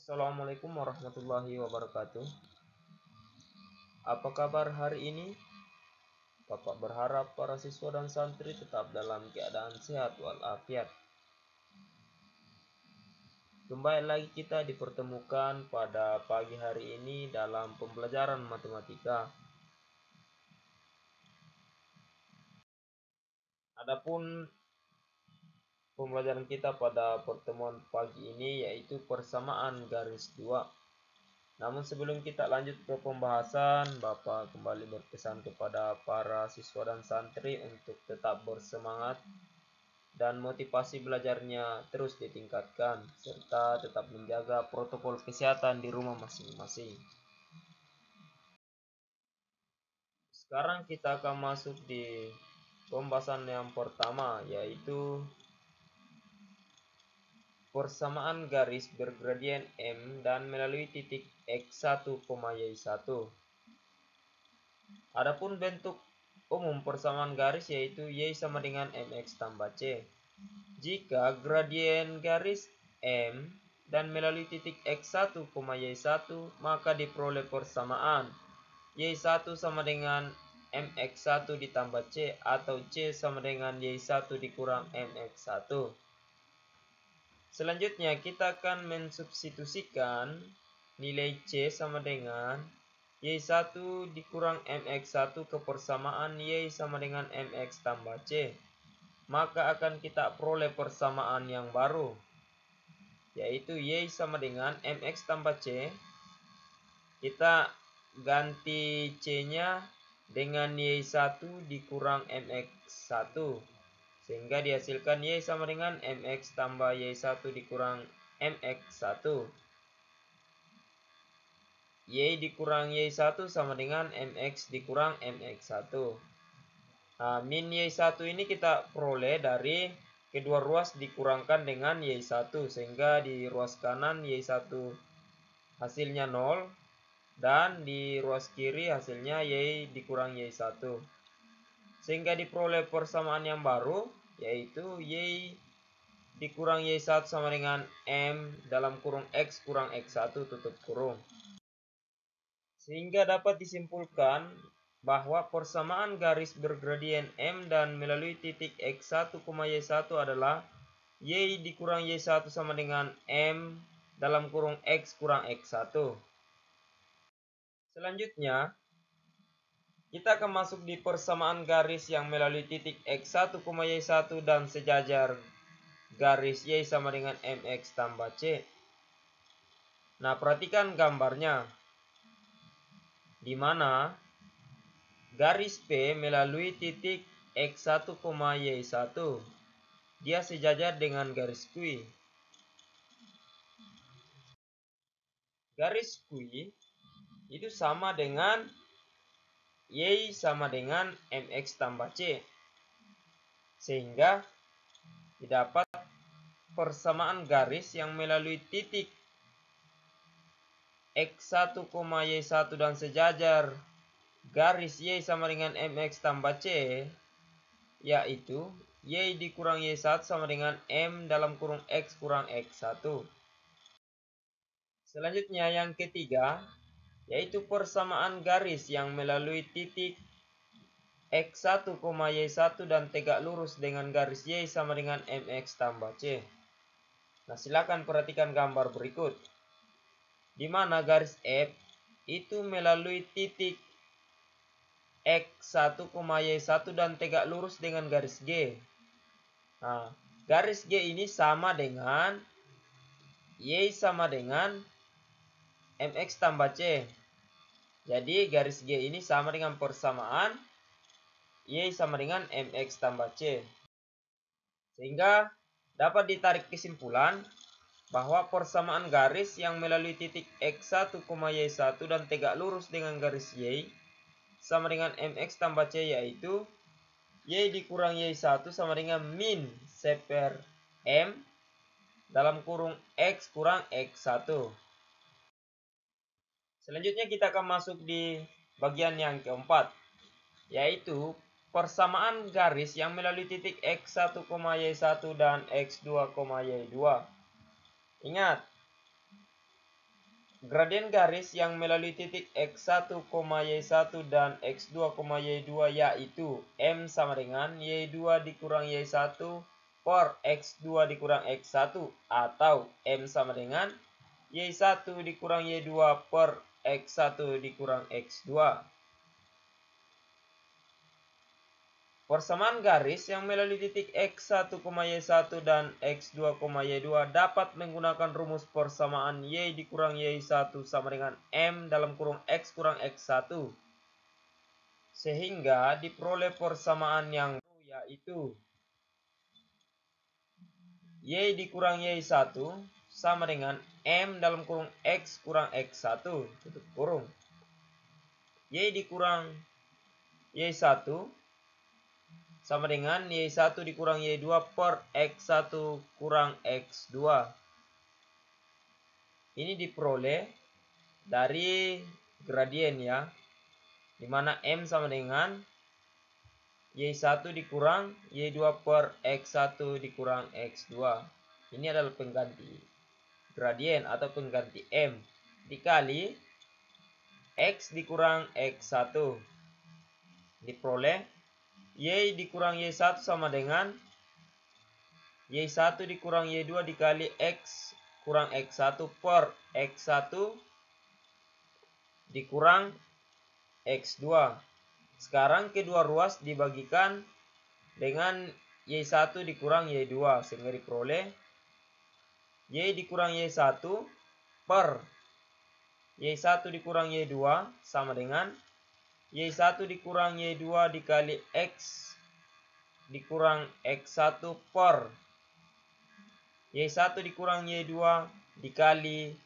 Assalamualaikum warahmatullahi wabarakatuh. Apa kabar hari ini? Bapak berharap para siswa dan santri tetap dalam keadaan sehat walafiat. Kembali lagi kita dipertemukan pada pagi hari ini dalam pembelajaran matematika. Adapun pembelajaran kita pada pertemuan pagi ini yaitu persamaan garis dua. Namun sebelum kita lanjut ke pembahasan, Bapak kembali berpesan kepada para siswa dan santri untuk tetap bersemangat dan motivasi belajarnya terus ditingkatkan, serta tetap menjaga protokol kesehatan di rumah masing-masing. Sekarang kita akan masuk di pembahasan yang pertama, yaitu persamaan garis bergradien M dan melalui titik X1, Y1. Adapun bentuk umum persamaan garis yaitu Y sama dengan MX tambah C. Jika gradien garis M dan melalui titik X1, Y1, maka diperoleh persamaan Y1 sama dengan MX1 ditambah C atau C sama dengan Y1 dikurang MX1. Selanjutnya kita akan mensubstitusikan nilai C sama dengan Y1 dikurang MX1 ke persamaan Y sama dengan MX tambah C. Maka akan kita peroleh persamaan yang baru, yaitu Y sama dengan MX tambah C. Kita ganti C-nya dengan Y1 dikurang MX1. Sehingga dihasilkan Y sama dengan MX tambah Y1 dikurang MX1. Y dikurang Y1 sama dengan MX dikurang MX1. Nah, min Y1 ini kita peroleh dari kedua ruas dikurangkan dengan Y1. Sehingga di ruas kanan Y1 hasilnya 0. Dan di ruas kiri hasilnya Y dikurang Y1. Sehingga diperoleh persamaan yang baru, yaitu Y dikurang Y1 sama dengan M dalam kurung X kurang X1 tutup kurung. Sehingga dapat disimpulkan bahwa persamaan garis bergradien M dan melalui titik X1, Y1 adalah Y dikurang Y1 sama dengan M dalam kurung X kurang X1. Selanjutnya, kita akan masuk di persamaan garis yang melalui titik X1, Y1 dan sejajar garis Y sama dengan MX tambah C. Nah, perhatikan gambarnya, di mana garis P melalui titik X1, Y1. Dia sejajar dengan garis Q. Garis Q itu sama dengan Y sama dengan MX tambah C. Sehingga didapat persamaan garis yang melalui titik X1, Y1 dan sejajar garis Y sama dengan MX tambah C, yaitu Y dikurang Y1 sama dengan M dalam kurung X kurang X1. Selanjutnya yang ketiga, yaitu persamaan garis yang melalui titik X1, Y1 dan tegak lurus dengan garis Y sama dengan MX tambah C. Nah, silakan perhatikan gambar berikut, di mana garis F itu melalui titik X1, Y1 dan tegak lurus dengan garis G. Nah, garis G ini sama dengan Y sama dengan MX tambah C. Jadi garis G ini sama dengan persamaan Y sama dengan MX tambah C. Sehingga dapat ditarik kesimpulan bahwa persamaan garis yang melalui titik X1, Y1 dan tegak lurus dengan garis Y sama dengan MX tambah C, yaitu Y dikurang Y1 sama dengan min C per M dalam kurung X kurang X1. Selanjutnya kita akan masuk di bagian yang keempat, yaitu persamaan garis yang melalui titik X1, Y1 dan X2, Y2. Ingat, gradien garis yang melalui titik X1, Y1 dan X2, Y2 yaitu M sama dengan Y2 dikurang Y1 per X2 dikurang X1 atau M sama dengan Y1 dikurang Y2 per X1 dikurang X2. Persamaan garis yang melalui titik X1, Y1 dan X2, Y2 dapat menggunakan rumus persamaan Y dikurang Y1 sama dengan M dalam kurung X kurang X1. Sehingga diperoleh persamaan yang yaitu Y dikurang Y1 sama dengan M dalam kurung X kurang X1 tutup kurung. Y dikurang Y1 sama dengan Y1 dikurang Y2 per X1 kurang X2. Ini diperoleh dari gradien ya, dimana M sama dengan Y1 dikurang Y2 per X1 dikurang X2. Ini adalah pengganti gradien atau pengganti M dikali X dikurang X1. Diperoleh Y dikurang Y1 sama dengan Y1 dikurang Y2 dikali X kurang X1 per X1 dikurang X2. Sekarang kedua ruas dibagikan dengan Y1 dikurang Y2 sehingga diperoleh Y dikurang Y1 per Y1 dikurang Y2 sama dengan Y1 dikurang Y2 dikali X dikurang X1 per Y1 dikurang Y2 dikali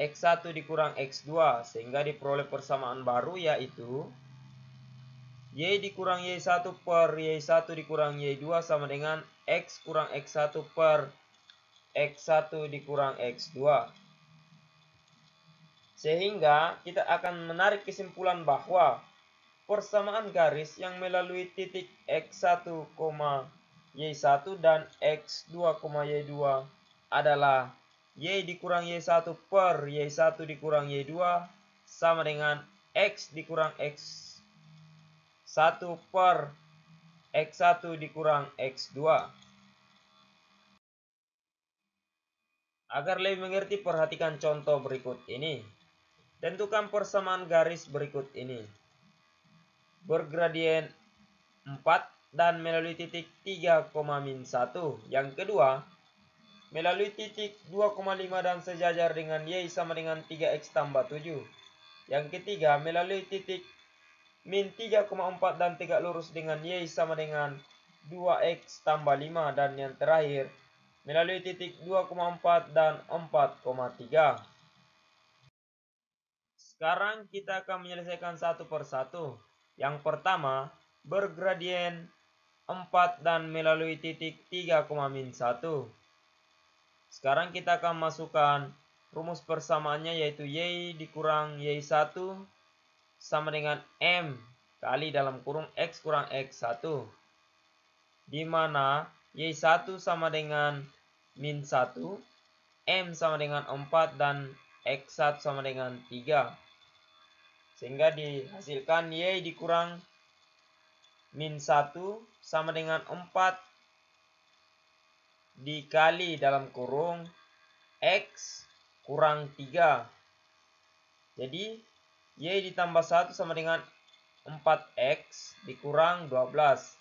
X1 dikurang X2 sehingga diperoleh persamaan baru yaitu Y dikurang Y1 per Y1 dikurang Y2 sama dengan X kurang X1 per X1 dikurang X2. Sehingga kita akan menarik kesimpulan bahwa persamaan garis yang melalui titik X1, Y1 dan X2, Y2 adalah Y dikurang Y1 per Y1 dikurang Y2 sama dengan X dikurang X1 per X1 dikurang X2. Agar lebih mengerti, perhatikan contoh berikut ini. Tentukan persamaan garis berikut ini. Bergradien 4 dan melalui titik 3,-1. Yang kedua, melalui titik 2,5 dan sejajar dengan Y sama dengan 3X tambah 7. Yang ketiga, melalui titik min 3,4 dan tegak lurus dengan Y sama dengan 2X tambah 5. Dan yang terakhir, melalui titik 2,4 dan 4,3. Sekarang kita akan menyelesaikan satu persatu. Yang pertama, bergradien 4 dan melalui titik 3,-1. Sekarang kita akan masukkan rumus persamaannya yaitu Y dikurang Y1 sama dengan M kali dalam kurung X kurang X1. Di mana Y1 sama dengan min 1, M sama dengan 4 dan X1 sama dengan 3. Sehingga dihasilkan Y dikurang min 1 sama dengan 4 dikali dalam kurung X kurang 3. Jadi Y ditambah 1 sama dengan 4X dikurang 12.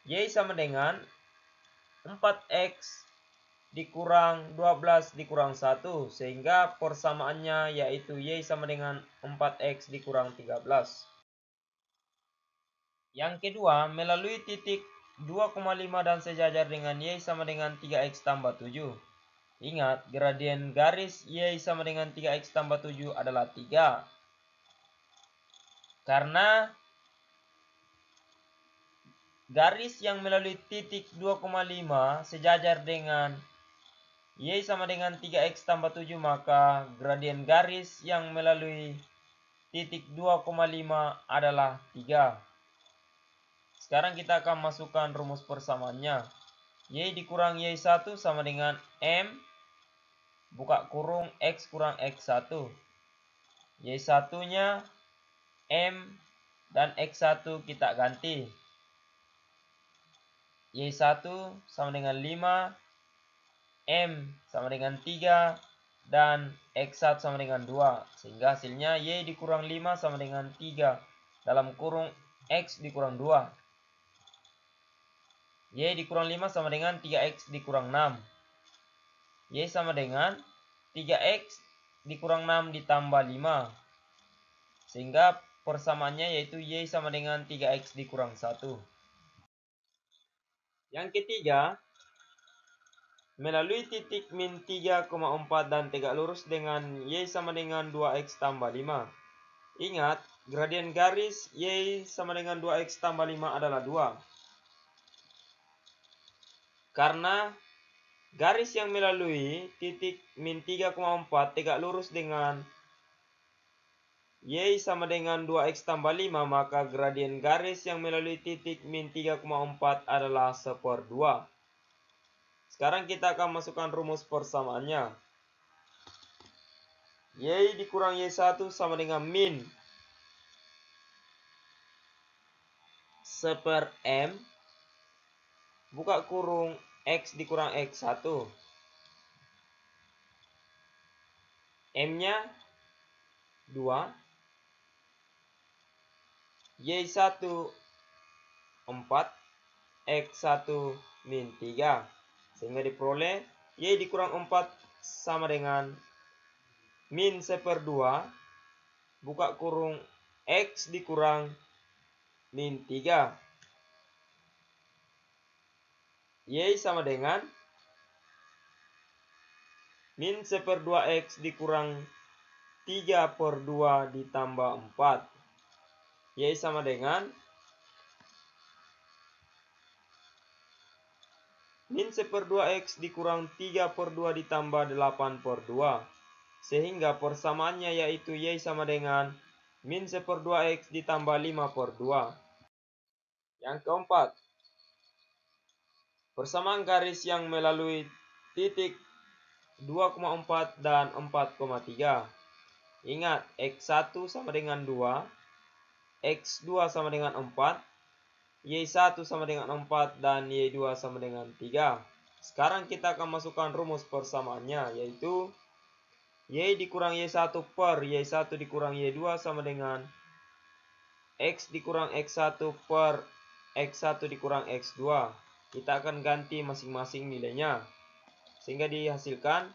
Y sama dengan 4X dikurang 12 dikurang 1. Sehingga persamaannya yaitu Y sama dengan 4X dikurang 13. Yang kedua, melalui titik 2,5 dan sejajar dengan Y sama dengan 3X tambah 7. Ingat, gradien garis Y sama dengan 3X tambah 7 adalah 3. Karena garis yang melalui titik 2,5 sejajar dengan Y sama dengan 3X tambah 7, maka gradien garis yang melalui titik 2,5 adalah 3. Sekarang kita akan masukkan rumus persamaannya. Y dikurang Y1 sama dengan M buka kurung X kurang X1. Y1 nya M dan X1 kita ganti. Y1 sama dengan 5, M sama dengan 3, dan X1 sama dengan 2. Sehingga hasilnya Y dikurang 5 sama dengan 3. Dalam kurung X dikurang 2. Y dikurang 5 sama dengan 3X dikurang 6. Y sama dengan 3X dikurang 6 ditambah 5. Sehingga persamaannya yaitu Y sama dengan 3X dikurang 1. Yang ketiga, melalui titik min 3,4 dan tegak lurus dengan Y sama dengan 2X tambah 5. Ingat, gradien garis Y sama dengan 2X tambah 5 adalah 2. Karena garis yang melalui titik min 3,4 tegak lurus dengan Y sama dengan 2X tambah 5, maka gradien garis yang melalui titik min 3,4 adalah 1/2. Sekarang kita akan masukkan rumus persamaannya. Y dikurang Y1 sama dengan min 1/M, buka kurung X dikurang X1. M-nya 2, Y1 4, X1 min 3. Sehingga diperoleh Y dikurang 4 sama dengan min 1/2, buka kurung X dikurang min 3. Y sama dengan min 1/2X dikurang 3/2 ditambah 4. Y sama dengan min 1/2X dikurang 3/2 ditambah 8/2. Sehingga persamaannya yaitu Y sama dengan min 1/2X ditambah 5/2. Yang keempat, persamaan garis yang melalui titik 2,4 dan 4,3. Ingat, X1 sama dengan 2, X2 sama dengan 4, Y1 sama dengan 4, dan Y2 sama dengan 3. Sekarang kita akan masukkan rumus persamaannya, yaitu Y dikurang Y1 per Y1 dikurang Y2 sama dengan X dikurang X1 per X1 dikurang X2. Kita akan ganti masing-masing nilainya. Sehingga dihasilkan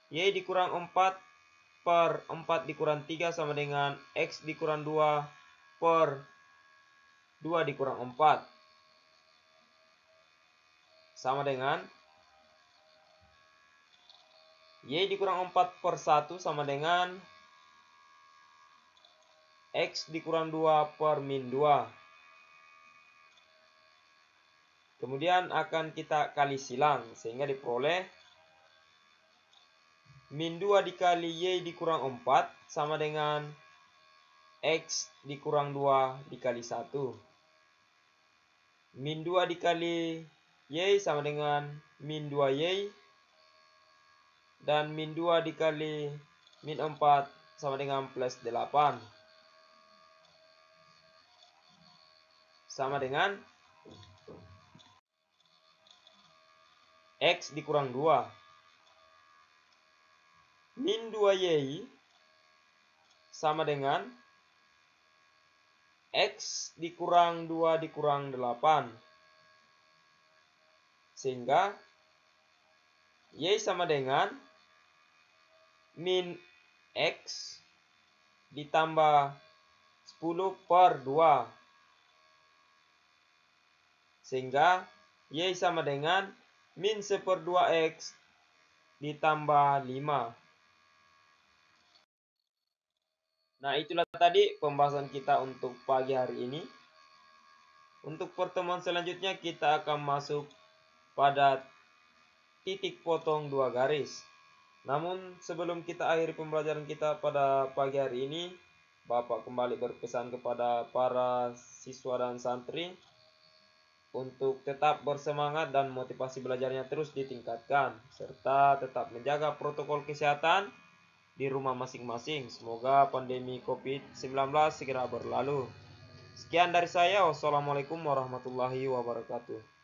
Y dikurang 4 per 4 dikurang 3 sama dengan X dikurang 2 per 2 dikurang 4. Sama dengan Y dikurang 4 per 1 sama dengan X dikurang 2 per min 2. Kemudian akan kita kali silang sehingga diperoleh min 2 dikali Y dikurang 4 sama dengan X dikurang 2 dikali 1. Min 2 dikali Y sama dengan min 2Y. Dan min 2 dikali min 4 sama dengan plus 8. Sama dengan X dikurang 2. Min 2Y sama dengan X dikurang 2 dikurang 8. Sehingga Y sama dengan min X ditambah 10 per 2. Sehingga Y sama dengan min 1/2X ditambah 5. Nah, itulah tadi pembahasan kita untuk pagi hari ini. Untuk pertemuan selanjutnya kita akan masuk pada titik potong 2 garis. Namun sebelum kita akhiri pembelajaran kita pada pagi hari ini, Bapak kembali berpesan kepada para siswa dan santri untuk tetap bersemangat dan motivasi belajarnya terus ditingkatkan, serta tetap menjaga protokol kesehatan di rumah masing-masing. Semoga pandemi COVID-19 segera berlalu. Sekian dari saya. Wassalamualaikum warahmatullahi wabarakatuh.